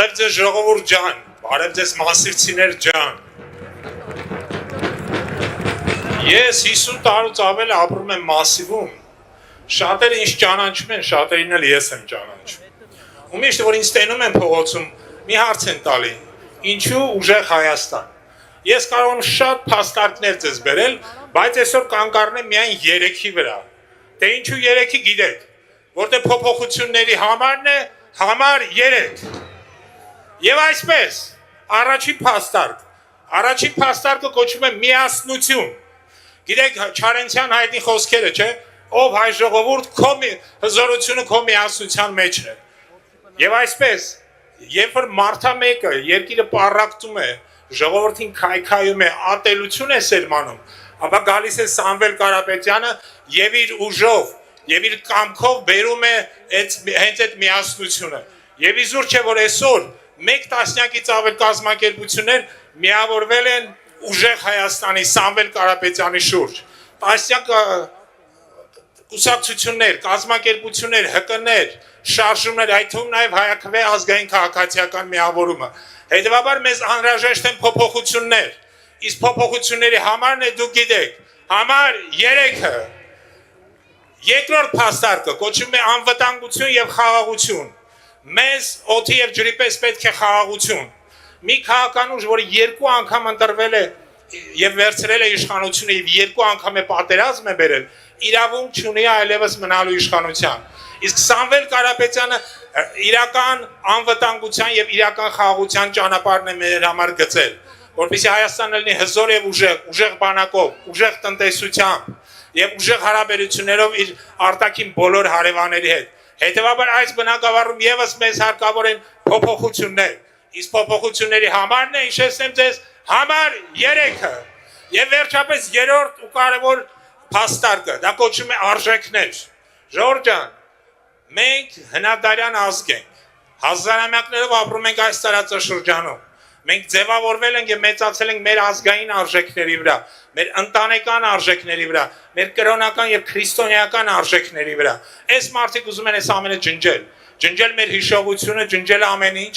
Բարև ձեզ ժողովուրդ ջան, բարև ձեզ մասիվցիներ ջան։ Ես 50 տարուց ավել ապրում եմ Մասիվում։ Շատերը ինձ ճանաչում են, շատերին էլ ես եմ ճանաչում։ Ու միշտ որ ինձ տենում են փողոցում, մի հարց են տալի. ինչու ուժեղ Հայաստան։ Ես կարող եմ շատ փաստարկներ ձեզ բերել, բայց այսօր կանգառնեմ միայն 3-ի վրա։ Դե ինչու 3-ի գիտեք, որտեղ փոփոխությունների համարն է համար 3։ Եվ այսպես, առաջին փաստարկը կոչվում է միասնություն։ Գիտեք Չարենցյան հայտնի խոսքերը, չէ՞, ով հայ ժողովուրդ քո հզորությունը քո միասնության մեջն է։ Եվ այսպես, երբ որ մարդա մեկը երկիրը պառակտում է, ժողովրդին քայքայում է, ատելություն է սերմանում, ապա գալիս է Սամվել Կարապետյանը եւ իր ուժով, եւ իր կամքով բերում է հենց այդ միասնությունը։ Եվ իզուր չէ որ այսօր մեկ տասնյակից ավել կազմակերպություններ միավորվել են ուժեղ Հայաստանի Սամվել Կարապետյանի շուրջ։ Տասնյակ կուսակցություններ, կազմակերպություններ, ՀԿ-ներ, շարժումներ, այդ թվում նաև հայաքվե ազգային քաղաքացիական միավորումը։ Հետևաբար մեզ անհրաժեշտ են փոփոխություններ։ Իսկ փոփոխությունների համարն է դուք գիտեք, համար 3-ը։ Երկրորդ փաստարկը կոչվում է անվտանգություն եւ խաղաղություն։ Մեզ օդի եւ ջրի պես պետք է խաղաղություն։ Մի քաղաքական ուժ, որը 2 անգամ ընտրվել է եւ վերցրել է իշխանությունը եւ 2 անգամ է պատերազմ է բերել, իրավունք չունի այլևս մնալու իշխանության։ Իսկ Սամվել Կարապետյանը իրական անվտանգության եւ իրական խաղաղության ճանապարհն է մեր համար գծել, որպեսզի Հայաստանը լինի հզոր եւ ուժեղ բանակով, ուժեղ տնտեսությամբ եւ ուժեղ հարաբերություններով իր արտաքին բոլոր հարևանների հետ։ Հետևաբար այս բնակավարում եւս մեզ հարկավոր են փոփոխություններ։ Իսկ փոփոխությունների համարն է, հիշեցնեմ ձեզ, համար 3-ը։ Եվ վերջապես երրորդ ու կարևոր փաստարկը, դա կոչվում է արժեքներ։ Ժողովուրդ ջան, մենք հնադարյան ազգ ենք։ Հազարամյակներով ապրում ենք այս տարածաշրջանում։ Մենք ձևավորվել ենք եւ մեծացել ենք մեր ազգային արժեքների վրա, մեր ընտանեկան արժեքների վրա, մեր կրոնական եւ քրիստոնեական արժեքների վրա։ Այս մարդիկ ուզում են այս ամենը ջնջել մեր հիշողությունը, ջնջել ամեն ինչ,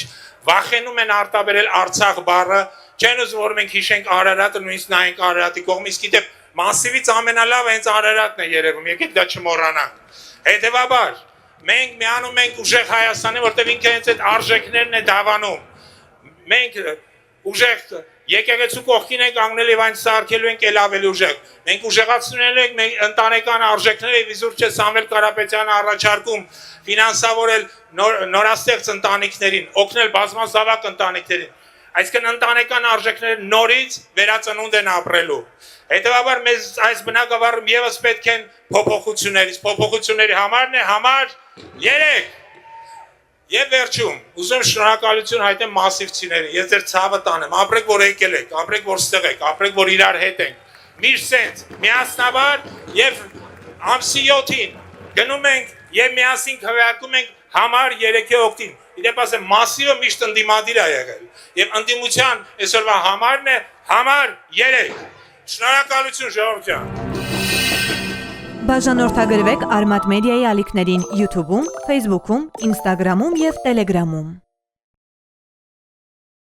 վախենում են արտաբերել Արցախ բառը, չեն ուզում որ մենք հիշենք Արարատը, նույնիսկ նայենք Արարատի կողմից, գիտեք, Մասիվից ամենալավը հենց Արարատն է երևում, եկեք դա չմոռանանք։ Հետևաբար, մենք միանում ենք ուժեղ Հայաստանի, որտեղ ինքը հենց այդ արժեքներն է դավանում։ Մենք ուժեղ եկեղեցու կողքին ենք անգնել եւ այն սարքելու ենք ել ավելի ուժեղ։ Մենք ուժեղացնելու ենք մեր ընտանեկան արժեքները եւ իզուր չէ Սամվել Կարապետյանը առաջարկում ֆինանսավորել նորաստեղծ ընտանիքներին, օգնել բազմազավակ ընտանիքներին։ Այսինքն ընտանեկան արժեքները նորից վերածնունդ են ապրելու։ Հետևաբար մեզ այս բնակավարում եւս պետք են փոփոխություններ, իսկ փոփոխությունների համարն է համար 3։ Եվ վերջում, ուզում շնորհակալություն հայտնեմ մասիվցիներին, ես ձեր ցավը տանեմ, ապրեք որ եկել եք, ապրեք որ ստեղ եք, ապրեք որ իրար հետ ենք, միշտ սենց, միասնաբար եւ ամսի 7-ին գնում ենք եւ միասին քվեարկում ենք համար 3-ի օգտին։ Իդեպ ասեմ, մասիվը միշտ ընդդիմադիր է եղել եւ ընդդիմության այսօրվա համարն է համար 3։ Շնորհակալություն ժողովուրդ ջան։ Բաժանորդագրվեք Արմատ մեդիայի ալիքներին YouTube-ում, Facebook-ում, Instagram-ում եւ Telegram-ում։